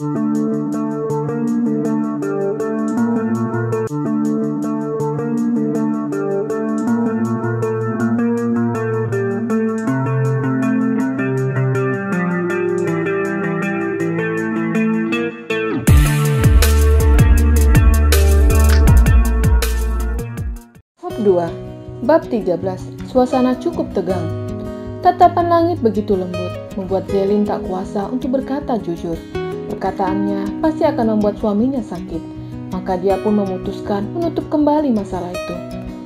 Bab 13. Suasana cukup tegang. Tatapan langit begitu lembut, membuat Zelin tak kuasa untuk berkata jujur. Perkataannya pasti akan membuat suaminya sakit, maka dia pun memutuskan menutup kembali masalah itu,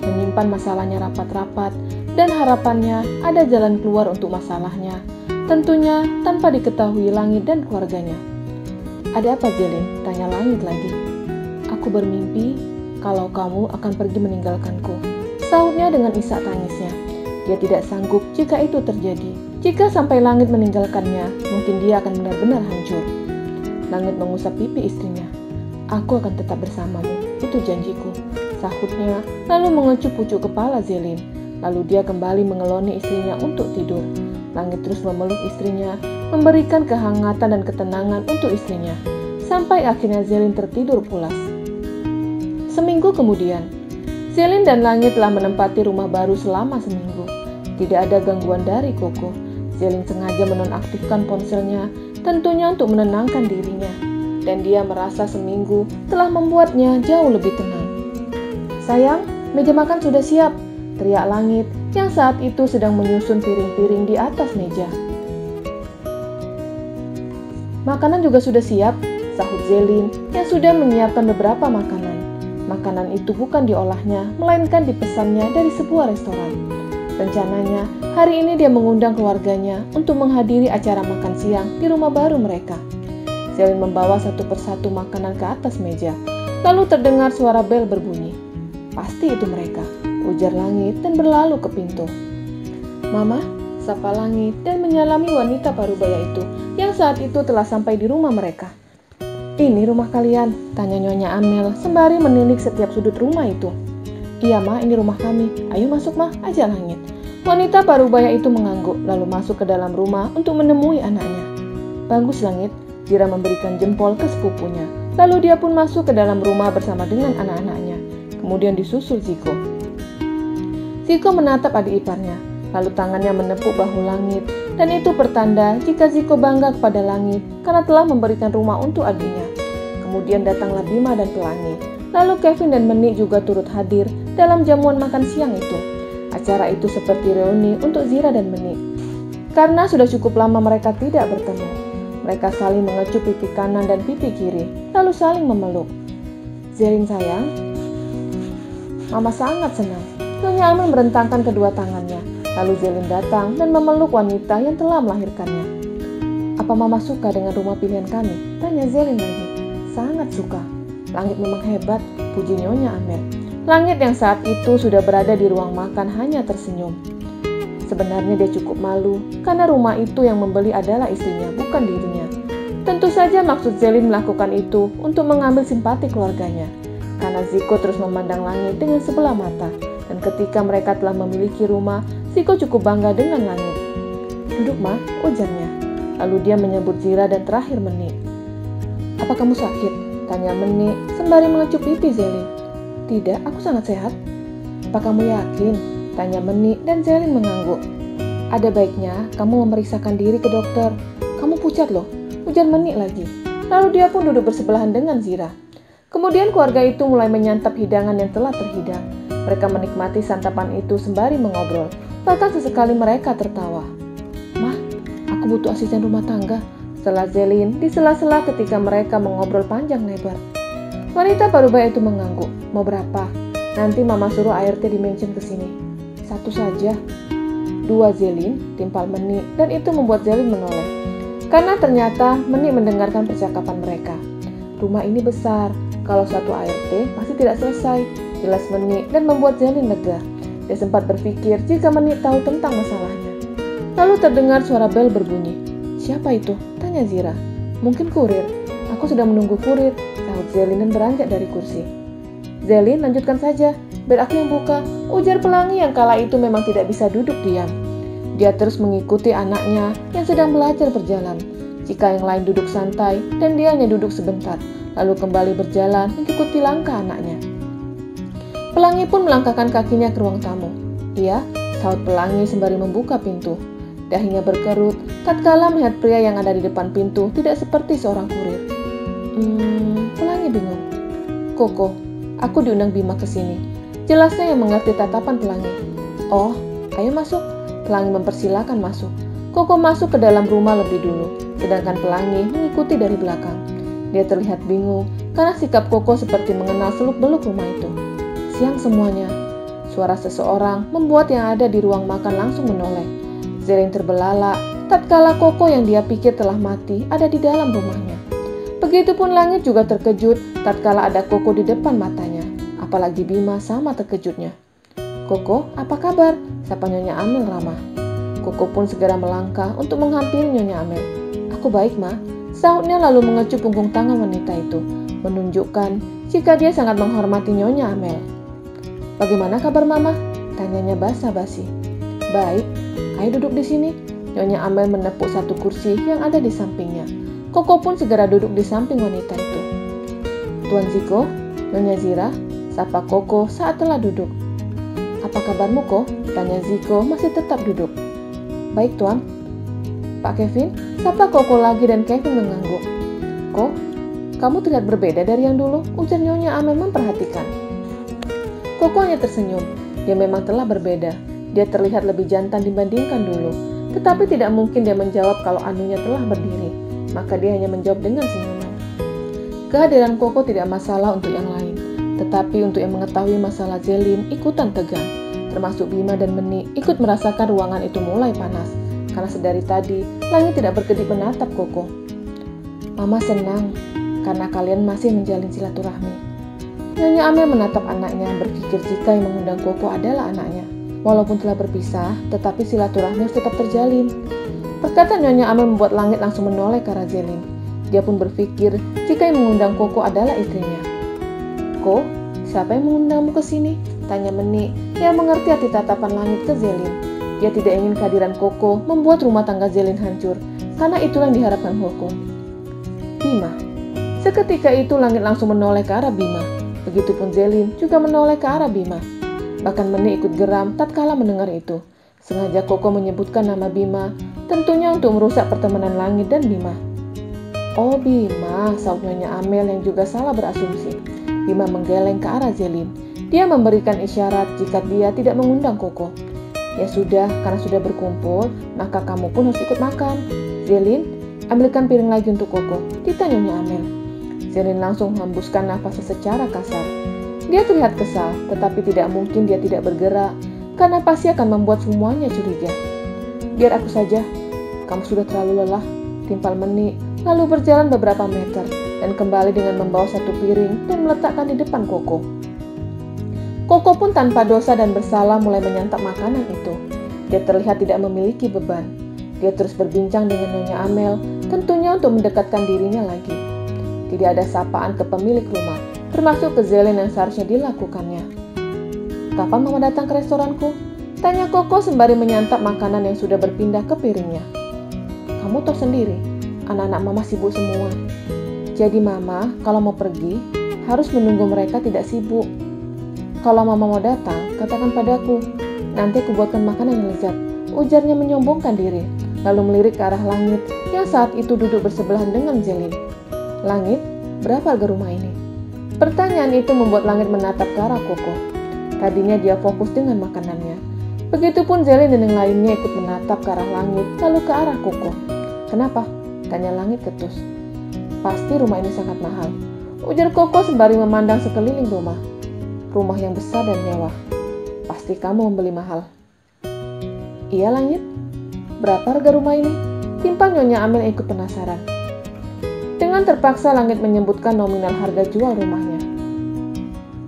menyimpan masalahnya rapat-rapat, dan harapannya ada jalan keluar untuk masalahnya, tentunya tanpa diketahui langit dan keluarganya. "Ada apa, Zelin?" tanya langit lagi. "Aku bermimpi kalau kamu akan pergi meninggalkanku," sahutnya dengan isak tangisnya. Dia tidak sanggup jika itu terjadi. Jika sampai langit meninggalkannya, mungkin dia akan benar-benar hancur. Langit mengusap pipi istrinya. "Aku akan tetap bersamamu, itu janjiku," sahutnya, lalu mengecup pucuk kepala Zelin. Lalu dia kembali mengeloni istrinya untuk tidur. Langit terus memeluk istrinya, memberikan kehangatan dan ketenangan untuk istrinya, sampai akhirnya Zelin tertidur pulas. Seminggu kemudian, Zelin dan Langit telah menempati rumah baru selama seminggu. Tidak ada gangguan dari Koko. Zelin sengaja menonaktifkan ponselnya, tentunya untuk menenangkan dirinya. Dan dia merasa seminggu telah membuatnya jauh lebih tenang. "Sayang, meja makan sudah siap," teriak Langit yang saat itu sedang menyusun piring-piring di atas meja. "Makanan juga sudah siap," sahut Zelin yang sudah menyiapkan beberapa makanan. Makanan itu bukan diolahnya, melainkan dipesannya dari sebuah restoran. Rencananya, hari ini dia mengundang keluarganya untuk menghadiri acara makan siang di rumah baru mereka. Zelin membawa satu persatu makanan ke atas meja, lalu terdengar suara bel berbunyi. "Pasti itu mereka," ujar Langit dan berlalu ke pintu. "Mama," sapa Langit dan menyalami wanita parubaya itu yang saat itu telah sampai di rumah mereka. "Ini rumah kalian?" tanya Nyonya Amel sembari menilik setiap sudut rumah itu. "Iya, Ma, ini rumah kami. Ayo masuk, Ma," ajak Langit. Wanita parubaya itu mengangguk, lalu masuk ke dalam rumah untuk menemui anaknya. "Bagus, Langit," Zira memberikan jempol ke sepupunya. Lalu dia pun masuk ke dalam rumah bersama dengan anak-anaknya. Kemudian disusul Ziko. Ziko menatap adik iparnya, lalu tangannya menepuk bahu Langit, dan itu pertanda jika Ziko bangga kepada Langit karena telah memberikan rumah untuk adiknya. Kemudian datanglah Bima dan Pelangi. Lalu Kevin dan Menik juga turut hadir dalam jamuan makan siang itu. Acara itu seperti reuni untuk Zira dan Menik. Karena sudah cukup lama mereka tidak bertemu. Mereka saling mengecup pipi kanan dan pipi kiri, lalu saling memeluk. "Zelin sayang." "Mama sangat senang." Nyonya Amel merentangkan kedua tangannya. Lalu Zelin datang dan memeluk wanita yang telah melahirkannya. "Apa Mama suka dengan rumah pilihan kami?" tanya Zelin lagi. "Sangat suka. Langit memang hebat," puji Nyonya Amel. Langit yang saat itu sudah berada di ruang makan hanya tersenyum. Sebenarnya dia cukup malu karena rumah itu yang membeli adalah istrinya, bukan dirinya. Tentu saja maksud Zelin melakukan itu untuk mengambil simpati keluarganya. Karena Ziko terus memandang Langit dengan sebelah mata. Dan ketika mereka telah memiliki rumah, Ziko cukup bangga dengan Langit. "Duduk, Ma," ujarnya. Lalu dia menyebut Zira dan terakhir Menik. "Apa kamu sakit?" tanya Menik sembari mengecup pipi Zelin. "Tidak, aku sangat sehat." "Apa kamu yakin?" tanya Menik dan Zelin mengangguk. "Ada baiknya kamu memeriksakan diri ke dokter. Kamu pucat loh," ujar Menik lagi. Lalu dia pun duduk bersebelahan dengan Zira. Kemudian keluarga itu mulai menyantap hidangan yang telah terhidang. Mereka menikmati santapan itu sembari mengobrol. Bahkan sesekali mereka tertawa. "Mah, aku butuh asisten rumah tangga," setelah Zelin di sela-sela ketika mereka mengobrol panjang lebar. Wanita parubaya itu mengangguk. "Mau berapa? Nanti Mama suruh ART dimention ke sini." "Satu saja." "Dua, Zelin," timpal Menik, dan itu membuat Zelin menoleh. Karena ternyata Menik mendengarkan percakapan mereka. "Rumah ini besar, kalau satu ART pasti tidak selesai," jelas Menik dan membuat Zelin lega. Dia sempat berpikir jika Menik tahu tentang masalahnya. Lalu terdengar suara bel berbunyi. "Siapa itu?" tanya Zira. "Mungkin kurir. Aku sudah menunggu kurir," sahut Zelin dan beranjak dari kursi. "Zelin, lanjutkan saja. Biar aku yang buka," ujar Pelangi yang kala itu memang tidak bisa duduk diam. Dia terus mengikuti anaknya yang sedang belajar berjalan. Jika yang lain duduk santai dan dia hanya duduk sebentar, lalu kembali berjalan mengikuti langkah anaknya. Pelangi pun melangkahkan kakinya ke ruang tamu. Iya, sahut Pelangi sembari membuka pintu. Dahinya berkerut tatkala melihat pria yang ada di depan pintu tidak seperti seorang kurir. Pelangi bingung. Koko, aku diundang Bima ke sini. Jelasnya yang mengerti tatapan Pelangi. Oh, ayo masuk. Pelangi mempersilakan masuk. Koko masuk ke dalam rumah lebih dulu, sedangkan Pelangi mengikuti dari belakang. Dia terlihat bingung karena sikap Koko seperti mengenal seluk-beluk rumah itu. Siang semuanya. Suara seseorang membuat yang ada di ruang makan langsung menoleh. Zelin terbelalak tatkala Koko yang dia pikir telah mati ada di dalam rumahnya. Begitupun Langit juga terkejut tatkala ada Koko di depan matanya. Apalagi Bima sama terkejutnya. Koko, apa kabar? Sapa Nyonya Amel ramah. Koko pun segera melangkah untuk menghampiri Nyonya Amel. Aku baik, Ma. Sahutnya lalu mengecup punggung tangan wanita itu, menunjukkan jika dia sangat menghormati Nyonya Amel. Bagaimana kabar Mama? Tanyanya basa-basi. Baik, ayo duduk di sini. Nyonya Amel menepuk satu kursi yang ada di sampingnya. Koko pun segera duduk di samping wanita itu. Tuan Ziko, Nyonya Zira, sapa Koko saat telah duduk. Apa kabarmu, Ko? Tanya Ziko masih tetap duduk. Baik, Tuan. Pak Kevin, sapa Koko lagi dan Kevin mengangguk. Ko, kamu terlihat berbeda dari yang dulu, ujar Nyonya Amel memperhatikan. Koko hanya tersenyum. Dia memang telah berbeda. Dia terlihat lebih jantan dibandingkan dulu. Tetapi tidak mungkin dia menjawab kalau anunya telah berdiri. Maka dia hanya menjawab dengan senyuman. Kehadiran Koko tidak masalah untuk yang lain. Tetapi untuk yang mengetahui masalah Zelin ikutan tegang. Termasuk Bima dan Meni ikut merasakan ruangan itu mulai panas. Karena sedari tadi, Langit tidak berkedip menatap Koko. Mama senang karena kalian masih menjalin silaturahmi. Nyonya Amel menatap anaknya berpikir jika yang mengundang Koko adalah anaknya. Walaupun telah berpisah, tetapi silaturahmi harus tetap terjalin. Perkataan Nyonya Amel membuat Langit langsung menoleh ke arah Zelin. Dia pun berpikir jika yang mengundang Koko adalah istrinya. Ko, siapa yang mengundangmu ke sini? Tanya Meni yang mengerti arti tatapan Langit ke Zelin. Dia tidak ingin kehadiran Koko membuat rumah tangga Zelin hancur, karena itulah yang diharapkan Koko. Bima. Seketika itu Langit langsung menoleh ke arah Bima. Begitupun Zelin juga menoleh ke arah Bima. Bahkan Meni ikut geram tatkala mendengar itu. Sengaja Koko menyebutkan nama Bima, tentunya untuk merusak pertemanan Langit dan Bima. Oh Bima, sahut Nyonya Amel yang juga salah berasumsi. Bima menggeleng ke arah Zelin. Dia memberikan isyarat jika dia tidak mengundang Koko. Ya sudah, karena sudah berkumpul, maka kamu pun harus ikut makan. Zelin, ambilkan piring lagi untuk Koko, titanya Nyonya Amel. Zelin langsung menghembuskan nafasnya secara kasar. Dia terlihat kesal, tetapi tidak mungkin dia tidak bergerak, karena pasti akan membuat semuanya curiga. Biar aku saja, kamu sudah terlalu lelah, timpal Meni, lalu berjalan beberapa meter, dan kembali dengan membawa satu piring dan meletakkan di depan Koko. Koko pun tanpa dosa dan bersalah mulai menyantap makanan itu. Dia terlihat tidak memiliki beban. Dia terus berbincang dengan Nyonya Amel, tentunya untuk mendekatkan dirinya lagi. Tidak ada sapaan ke pemilik rumah, termasuk ke Zelin yang seharusnya dilakukannya. Kapan Mama datang ke restoranku? Tanya Koko sembari menyantap makanan yang sudah berpindah ke piringnya. Kamu tahu sendiri, anak-anak Mama sibuk semua. Jadi Mama, kalau mau pergi, harus menunggu mereka tidak sibuk. Kalau Mama mau datang, katakan padaku. Nanti aku buatkan makanan yang lezat. Ujarnya menyombongkan diri, lalu melirik ke arah Langit yang saat itu duduk bersebelahan dengan Zelin. Langit, berapa harga rumah ini? Pertanyaan itu membuat Langit menatap ke arah Koko. Tadinya dia fokus dengan makanannya. Begitupun Zelin dan yang lainnya ikut menatap ke arah Langit, lalu ke arah Koko. Kenapa? Tanya Langit ketus. Pasti rumah ini sangat mahal. Ujar Koko sembari memandang sekeliling rumah. Rumah yang besar dan mewah. Pasti kamu membeli mahal. Iya Langit. Berapa harga rumah ini? Timpang Nyonya Amel ikut penasaran. Dengan terpaksa Langit menyebutkan nominal harga jual rumahnya.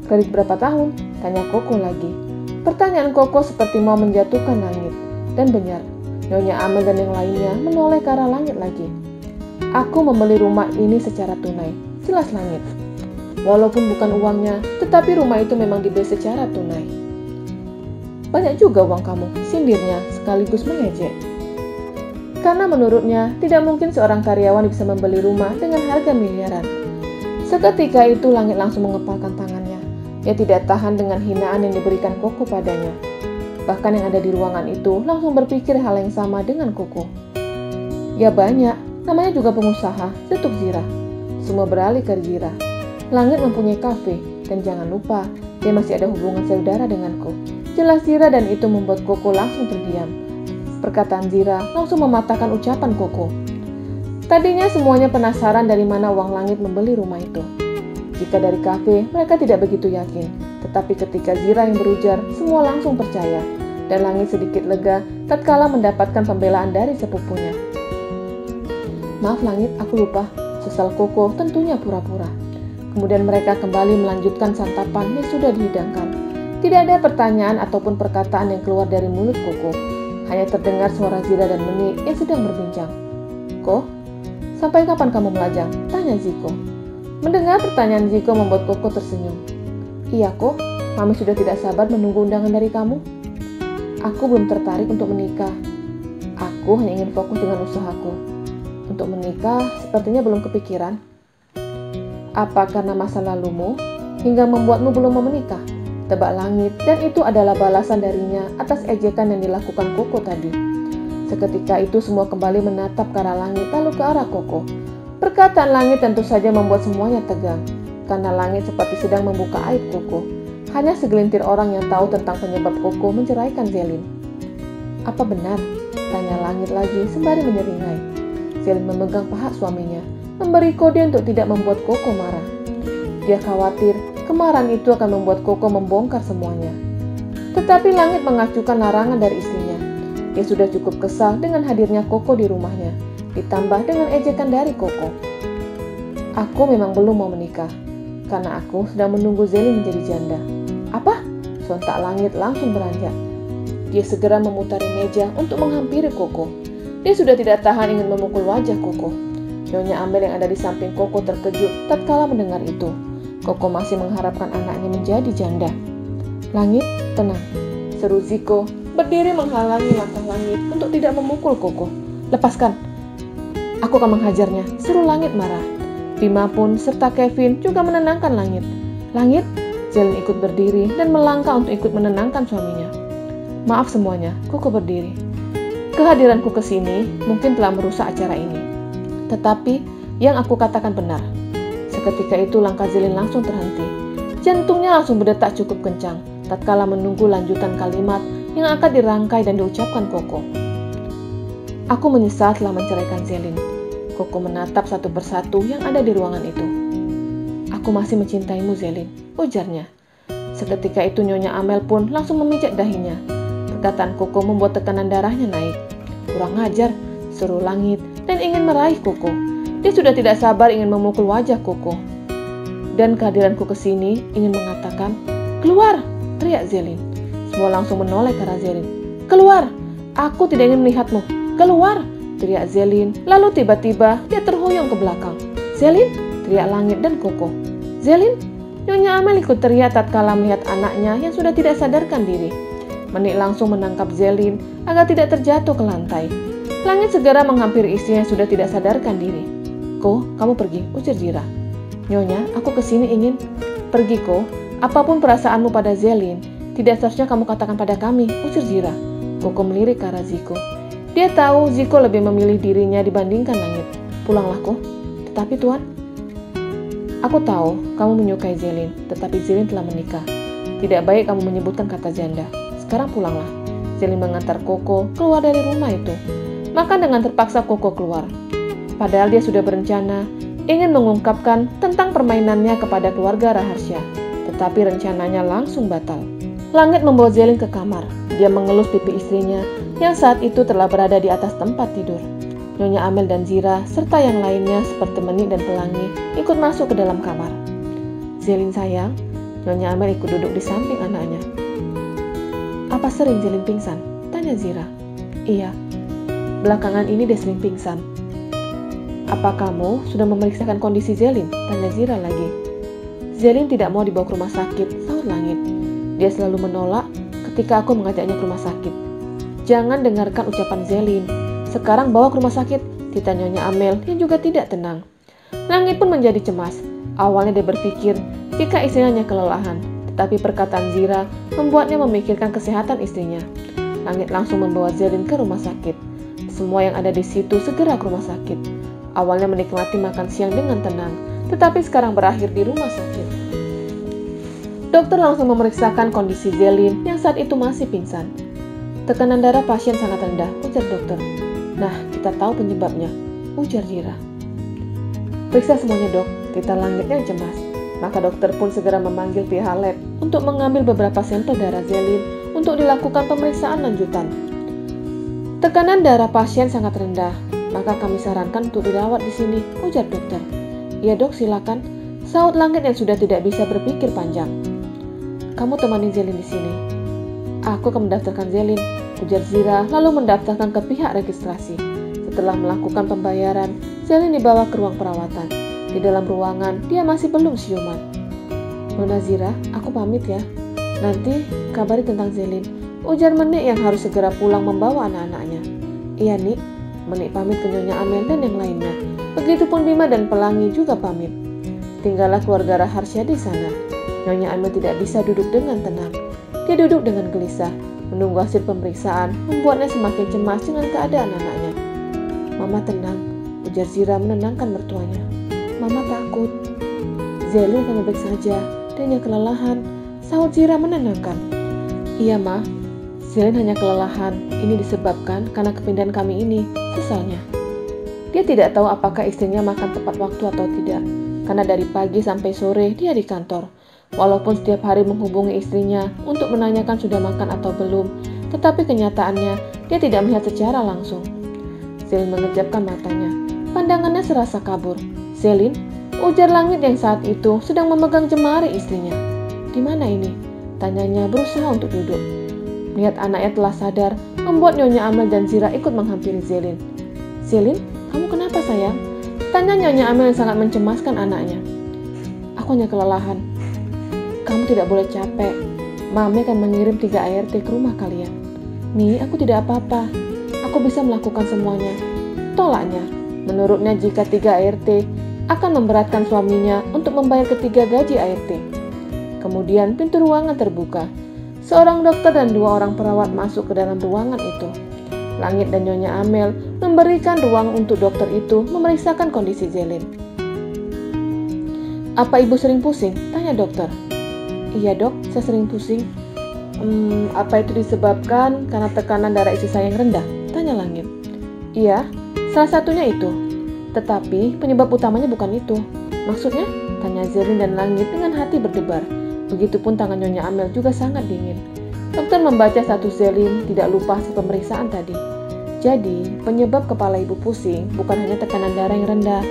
Kredit berapa tahun? Tanya Koko lagi. Pertanyaan Koko seperti mau menjatuhkan Langit. Dan benar, Nyonya Amel dan yang lainnya menoleh ke arah Langit lagi. Aku membeli rumah ini secara tunai. Jelas Langit. Walaupun bukan uangnya, tetapi rumah itu memang dibeli secara tunai. Banyak juga uang kamu, sindirnya sekaligus mengejek. karena menurutnya tidak mungkin seorang karyawan bisa membeli rumah dengan harga miliaran. Seketika itu Langit langsung mengepalkan tangannya. Ia tidak tahan dengan hinaan yang diberikan Koko padanya. Bahkan yang ada di ruangan itu langsung berpikir hal yang sama dengan Koko. Ya banyak, namanya juga pengusaha, cetuk Zira. Semua beralih ke Zira. Langit mempunyai kafe, dan jangan lupa, dia masih ada hubungan saudara denganku. Jelas Zira, dan itu membuat Koko langsung terdiam. Perkataan Zira langsung mematahkan ucapan Koko. Tadinya semuanya penasaran dari mana uang Langit membeli rumah itu. Jika dari kafe, mereka tidak begitu yakin. Tetapi ketika Zira yang berujar, semua langsung percaya. Dan Langit sedikit lega tatkala mendapatkan pembelaan dari sepupunya. Maaf Langit, aku lupa. Sesal Koko tentunya pura-pura. Kemudian mereka kembali melanjutkan santapan yang sudah dihidangkan. Tidak ada pertanyaan ataupun perkataan yang keluar dari mulut Koko. Hanya terdengar suara Zira dan Menik yang sedang berbincang. Ko, sampai kapan kamu melajang? Tanya Ziko. Mendengar pertanyaan Ziko membuat Koko tersenyum. Iya Ko, Mami sudah tidak sabar menunggu undangan dari kamu. Aku belum tertarik untuk menikah. Aku hanya ingin fokus dengan usahaku. Untuk menikah sepertinya belum kepikiran. Apa karena masa lalumu hingga membuatmu belum mau menikah? Tebak Langit, dan itu adalah balasan darinya atas ejekan yang dilakukan Koko tadi. Seketika itu semua kembali menatap ke arah Langit lalu ke arah Koko. Perkataan Langit tentu saja membuat semuanya tegang, karena Langit seperti sedang membuka aib Koko. Hanya segelintir orang yang tahu tentang penyebab Koko menceraikan Zelin. Apa benar? Tanya Langit lagi sembari menyeringai. Zelin memegang paha suaminya, memberi kode untuk tidak membuat Koko marah. Dia khawatir kemarahan itu akan membuat Koko membongkar semuanya. Tetapi Langit mengacukan larangan dari istrinya. Dia sudah cukup kesal dengan hadirnya Koko di rumahnya, ditambah dengan ejekan dari Koko. Aku memang belum mau menikah, karena aku sedang menunggu Zelin menjadi janda. Apa? Sontak Langit langsung beranjak. Dia segera memutari meja untuk menghampiri Koko. Dia sudah tidak tahan ingin memukul wajah Koko. Nyonya Amel yang ada di samping Koko terkejut tatkala mendengar itu. Koko masih mengharapkan anaknya menjadi janda. Langit, tenang, seru Ziko, berdiri menghalangi langkah Langit untuk tidak memukul Koko. Lepaskan, aku akan menghajarnya, seru Langit marah. Bima pun serta Kevin juga menenangkan Langit. Langit, Zelin ikut berdiri dan melangkah untuk ikut menenangkan suaminya. Maaf semuanya, Koko berdiri. Kehadiranku ke sini mungkin telah merusak acara ini. Tetapi yang aku katakan benar. Seketika itu langkah Zelin langsung terhenti. Jantungnya langsung berdetak cukup kencang tatkala menunggu lanjutan kalimat yang akan dirangkai dan diucapkan Koko. Aku menyesal telah menceraikan Zelin. Koko menatap satu persatu yang ada di ruangan itu. Aku masih mencintaimu Zelin, ujarnya. Seketika itu Nyonya Amel pun langsung memijat dahinya. Perkataan Koko membuat tekanan darahnya naik. Kurang ajar, seru Langit dan ingin meraih Koko. Dia sudah tidak sabar ingin memukul wajah Koko. Dan kehadiranku ke sini ingin mengatakan, "Keluar!" teriak Zelin. Semua langsung menoleh ke arah Zelin. "Keluar! Aku tidak ingin melihatmu. Keluar!" teriak Zelin. Lalu tiba-tiba dia terhuyung ke belakang. "Zelin!" teriak Langit dan Koko. "Zelin!" Nyonya Amel ikut teriak tatkala melihat anaknya yang sudah tidak sadarkan diri. Menik langsung menangkap Zelin agar tidak terjatuh ke lantai. Langit segera menghampiri istrinya yang sudah tidak sadarkan diri. "Ko, kamu pergi," ujar Zira. "Nyonya, aku kesini ingin..." "Pergi, Ko. Apapun perasaanmu pada Zelin, tidak seharusnya kamu katakan pada kami," ujar Zira. Koko melirik ke arah Ziko. Dia tahu Ziko lebih memilih dirinya dibandingkan Langit. "Pulanglah, Ko." "Tetapi Tuan..." "Aku tahu kamu menyukai Zelin, tetapi Zelin telah menikah. Tidak baik kamu menyebutkan kata janda. Sekarang pulanglah." Zelin mengantar Koko keluar dari rumah itu. Maka dengan terpaksa Koko keluar. Padahal dia sudah berencana ingin mengungkapkan tentang permainannya kepada keluarga Raharsya. Tetapi rencananya langsung batal. Langit membawa Zelin ke kamar. Dia mengelus pipi istrinya yang saat itu telah berada di atas tempat tidur. Nyonya Amel dan Zira serta yang lainnya seperti Menik dan Pelangi ikut masuk ke dalam kamar. "Zelin sayang," Nyonya Amel ikut duduk di samping anaknya. "Apa sering Zelin pingsan?" tanya Zira. "Iya, belakangan ini dia sering pingsan." "Apa kamu sudah memeriksakan kondisi Zelin?" tanya Zira lagi. "Zelin tidak mau dibawa ke rumah sakit," sahut Langit. "Dia selalu menolak ketika aku mengajaknya ke rumah sakit." "Jangan dengarkan ucapan Zelin. Sekarang bawa ke rumah sakit, tita Nyonya Amel yang juga tidak tenang. Langit pun menjadi cemas. Awalnya dia berpikir jika istrinya hanya kelelahan, tetapi perkataan Zira membuatnya memikirkan kesehatan istrinya. Langit langsung membawa Zelin ke rumah sakit. Semua yang ada di situ segera ke rumah sakit. Awalnya menikmati makan siang dengan tenang, tetapi sekarang berakhir di rumah sakit. Dokter langsung memeriksakan kondisi Zelin yang saat itu masih pingsan. Tekanan darah pasien sangat rendah, ujar dokter. Nah, kita tahu penyebabnya, ujar Zira. Periksa semuanya dok, tita Langit yang cemas. Maka dokter pun segera memanggil pihak lab untuk mengambil beberapa sampel darah Zelin untuk dilakukan pemeriksaan lanjutan. Tekanan darah pasien sangat rendah, maka kami sarankan untuk dirawat di sini, ujar dokter. Iya dok, silakan, sahut Langit yang sudah tidak bisa berpikir panjang. Kamu temani Zelin di sini. Aku akan mendaftarkan Zelin, ujar Zira lalu mendaftarkan ke pihak registrasi. Setelah melakukan pembayaran, Zelin dibawa ke ruang perawatan. Di dalam ruangan, dia masih belum siuman. Nona Zira, aku pamit ya. Nanti kabari tentang Zelin, ujar Menik yang harus segera pulang membawa anak-anaknya. Iya Nik, Menik pamit ke Nyonya Amel dan yang lainnya. Begitupun Bima dan Pelangi juga pamit. Tinggallah keluarga Raharsya di sana. Nyonya Amel tidak bisa duduk dengan tenang. Dia duduk dengan gelisah. Menunggu hasil pemeriksaan membuatnya semakin cemas dengan keadaan anaknya. Mama tenang, ujar Zira menenangkan mertuanya. Mama takut. Zelin akan baik saja, dia hanya kelelahan, sahut Zira menenangkan. Iya Ma, Zelin hanya kelelahan, ini disebabkan karena kepindahan kami ini, sesalnya. Dia tidak tahu apakah istrinya makan tepat waktu atau tidak, karena dari pagi sampai sore dia di kantor. Walaupun setiap hari menghubungi istrinya untuk menanyakan sudah makan atau belum, tetapi kenyataannya dia tidak melihat secara langsung. Zelin mengejapkan matanya, pandangannya serasa kabur. Zelin, ujar Langit yang saat itu sedang memegang jemari istrinya. Di mana ini? Tanyanya berusaha untuk duduk. Melihat anaknya telah sadar, membuat Nyonya Amel dan Zira ikut menghampiri Zelin. Zelin, kamu kenapa sayang? Tanya Nyonya Amel yang sangat mencemaskan anaknya. Aku hanya kelelahan. Kamu tidak boleh capek. Mami akan mengirim 3 ART ke rumah kalian. Nih, aku tidak apa-apa. Aku bisa melakukan semuanya. Tolaknya. Menurutnya jika 3 ART akan memberatkan suaminya untuk membayar ketiga gaji ART. Kemudian pintu ruangan terbuka. Seorang dokter dan 2 orang perawat masuk ke dalam ruangan itu. Langit dan Nyonya Amel memberikan ruang untuk dokter itu memeriksakan kondisi Zelin. Apa ibu sering pusing? Tanya dokter. Iya dok, saya sering pusing. Apa itu disebabkan karena tekanan darah istri saya yang rendah? Tanya Langit. Iya, salah satunya itu. Tetapi penyebab utamanya bukan itu. Maksudnya? Tanya Zelin dan Langit dengan hati berdebar. Begitupun tangan Nyonya Amel juga sangat dingin. Dokter membaca status Zelin, tidak lupa hasil pemeriksaan tadi. Jadi, penyebab kepala ibu pusing bukan hanya tekanan darah yang rendah,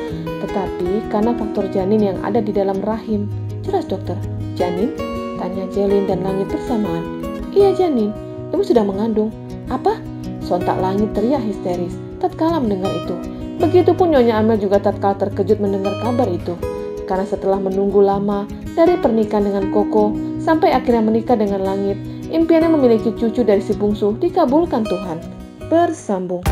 tetapi karena faktor janin yang ada di dalam rahim. Jelas dokter, janin? Tanya Zelin dan Langit bersamaan. Iya janin, ibu sudah mengandung. Apa? Sontak Langit teriak histeris tatkala mendengar itu. Begitupun Nyonya Amel juga tatkala terkejut mendengar kabar itu. Karena setelah menunggu lama dari pernikahan dengan Koko sampai akhirnya menikah dengan Langit, impiannya memiliki cucu dari si bungsu dikabulkan Tuhan. Bersambung.